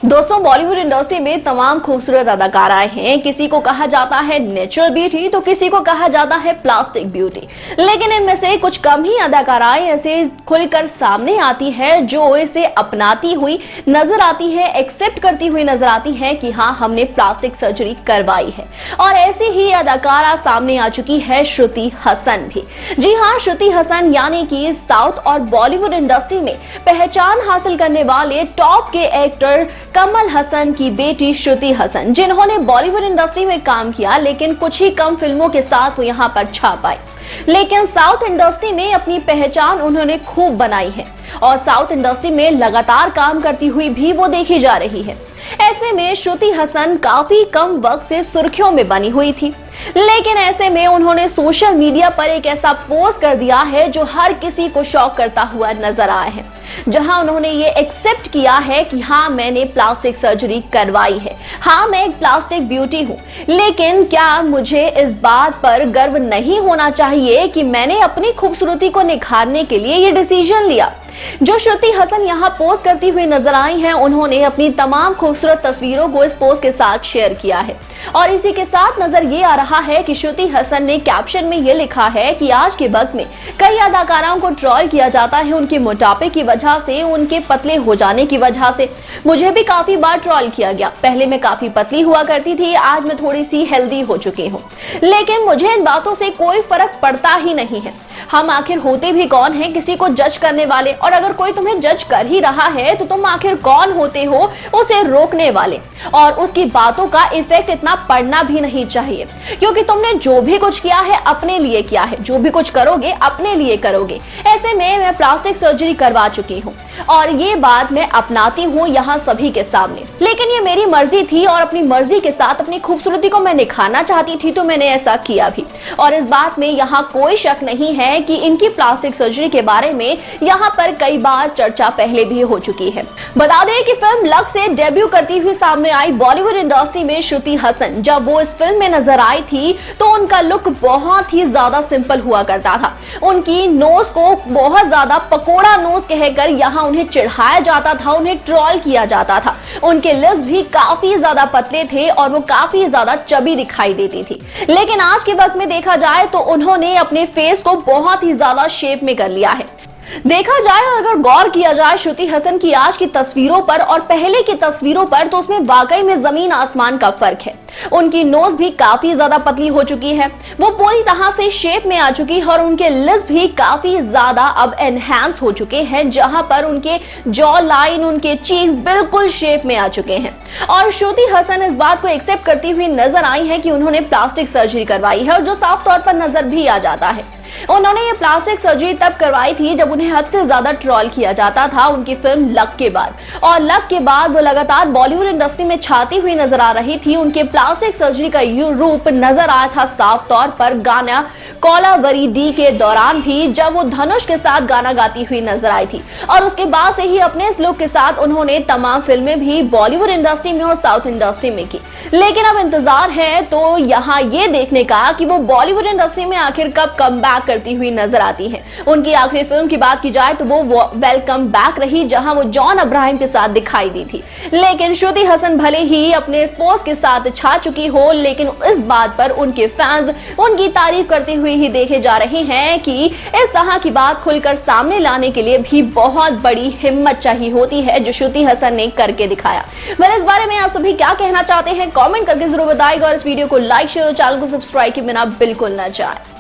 दोस्तों, बॉलीवुड इंडस्ट्री में तमाम खूबसूरत अदाकाराएं हैं। किसी को कहा जाता है नेचुरल ब्यूटी तो किसी को कहा जाता है प्लास्टिक ब्यूटी। लेकिन इनमें से कुछ कम ही अदाकाराएं ऐसे खुलकर सामने आती है जो इसे अपनाती हुई नजर आती है, एक्सेप्ट करती हुई नजर आती है कि हाँ, हमने प्लास्टिक सर्जरी करवाई है। और ऐसी ही अदाकारा सामने आ चुकी है श्रुति हसन भी। जी हाँ, श्रुति हसन यानी कि साउथ और बॉलीवुड इंडस्ट्री में पहचान हासिल करने वाले टॉप के एक्टर कमल हसन की बेटी श्रुति हसन, जिन्होंने बॉलीवुड इंडस्ट्री में काम किया लेकिन कुछ ही कम फिल्मों के साथ वो यहाँ पर छा पाई। लेकिन साउथ इंडस्ट्री में अपनी पहचान उन्होंने खूब बनाई है और साउथ इंडस्ट्री में लगातार काम करती हुई भी वो देखी जा रही है। ऐसे में श्रुति हसन काफी कम वक्त से सुर्खियों में बनी हुई थी, लेकिन ऐसे में उन्होंने सोशल मीडिया पर एक ऐसा पोस्ट कर दिया है जो हर किसी को शॉक करता हुआ नजर आया है, जहां उन्होंने ये एक्सेप्ट किया है कि हाँ, मैंने प्लास्टिक सर्जरी करवाई है, हाँ, मैं एक प्लास्टिक ब्यूटी हूँ। लेकिन क्या मुझे इस बात पर गर्व नहीं होना चाहिए कि मैंने अपनी खूबसूरती को निखारने के लिए ये डिसीजन लिया? जो श्रुति हसन यहाँ पोस्ट करती हुई नजर आई हैं, उन्होंने अपनी तमाम खूबसूरत तस्वीरों को इस पोस्ट के साथ शेयर किया है। और इसी के साथ नजर ये आ रहा है कि श्रुति हसन ने कैप्शन में ये लिखा है कि आज के वक्त में कई अदाकाराओं को ट्रोल किया जाता है उनके मोटापे की वजह से, उनके पतले हो जाने की वजह से। मुझे भी काफी बार ट्रोल किया गया। पहले मैं काफी पतली हुआ करती थी, आज मैं थोड़ी सी हेल्दी हो चुकी हूँ, लेकिन मुझे इन बातों से कोई फर्क पड़ता ही नहीं है। हम आखिर होते भी कौन हैं किसी को जज करने वाले? और अगर कोई तुम्हें जज कर ही रहा है तो तुम आखिर कौन होते हो उसे रोकने वाले? और उसकी बातों का इफेक्ट इतना पड़ना भी नहीं चाहिए, क्योंकि तुमने जो भी कुछ किया है अपने लिए किया है, जो भी कुछ करोगे अपने लिए करोगे। ऐसे में मैं प्लास्टिक सर्जरी करवा चुकी हूँ और ये बात मैं अपनाती हूँ यहाँ सभी के सामने। लेकिन ये मेरी मर्जी थी और अपनी मर्जी के साथ अपनी खूबसूरती को मैं निखारना चाहती थी, तो मैंने ऐसा किया भी। और इस बात में यहाँ कोई शक नहीं है कि इनकी प्लास्टिक सर्जरी के बारे में यहाँ पर कई बार चर्चा पहले भी हो चुकी है। बता दें कि फिल्म लक से डेब्यू करती हुई सामने आई बॉलीवुड इंडस्ट्री में श्रुति हसन, जब वो इस फिल्म में नजर आई थी तो उनका लुक बहुत ही ज्यादा सिंपल हुआ करता था। उनकी नोज को बहुत ज्यादा पकोड़ा नोज कहकर यहाँ उन्हें चिढ़ाया जाता था, उन्हें ट्रोल किया जाता था। उनके लिप्स भी काफी ज्यादा पतले थे और वो काफी ज्यादा चबी दिखाई देती थी। लेकिन आज के वक्त में देखा जाए तो उन्होंने अपने फेस को बहुत ही ज्यादा शेप में कर लिया है। देखा जाए और अगर गौर किया जाए श्रुति हसन की आज की तस्वीरों पर और पहले की तस्वीरों पर, तो उसमें वाकई में जमीन आसमान का फर्क है। उनकी नोज भी काफी ज्यादा पतली हो चुकी है, वो पूरी तरह से शेप में आ चुकी है और उनके लिप्स भी काफी ज्यादा अब एनहांस हो चुके हैं, जहां पर उनके जॉ लाइन, उनके चीक्स बिल्कुल शेप में आ चुके हैं। और श्रुति हसन इस बात को एक्सेप्ट करती हुई नजर आई है कि उन्होंने प्लास्टिक सर्जरी करवाई है, और जो साफ तौर पर नजर भी आ जाता है। उन्होंने ये प्लास्टिक सर्जरी तब करवाई थी जब उन्हें हद से ज्यादा ट्रोल किया जाता था उनकी फिल्म लक के बाद, और लक के बाद वो लगातार बॉलीवुड इंडस्ट्री में छाती हुई नजर आ रही थी। उनके प्लास्टिक सर्जरी का रूप नजर आया था साफ तौर पर गाना कोलावरी डी के दौरान भी, जब वो धनुष के साथ गाना गाती हुई नजर आई थी। और उसके बाद से ही अपने इस लुक के साथ उन्होंने तमाम फिल्में भी बॉलीवुड इंडस्ट्री में और साउथ इंडस्ट्री में की। लेकिन अब इंतजार है तो यहाँ ये देखने का कि वो बॉलीवुड इंडस्ट्री में आखिर कब कमबैक करती हुई नजर आती है। उनकी आखिरी फिल्म की बात की जाए तो वो वेलकम बैक रही, जहां वो जॉन अब्राहम के साथ दिखाई दी थी। लेकिन श्रुति हसन भले ही अपने इस पोस्ट के साथ छा चुकी हो, लेकिन इस बात पर उनके फैंस उनकी तारीफ करते हुए ही देखे जा रहे हैं कि इस तरह की बात खुलकर सामने लाने के लिए भी बहुत बड़ी हिम्मत चाहिए होती है, जो श्रुति हसन ने करके दिखाया। इस बारे में आप सभी क्या कहना चाहते हैं, कमेंट करके जरूर बताइएगा और इस वीडियो को लाइक, शेयर और चैनल को सब्सक्राइब किए बिना बिल्कुल ना जाए।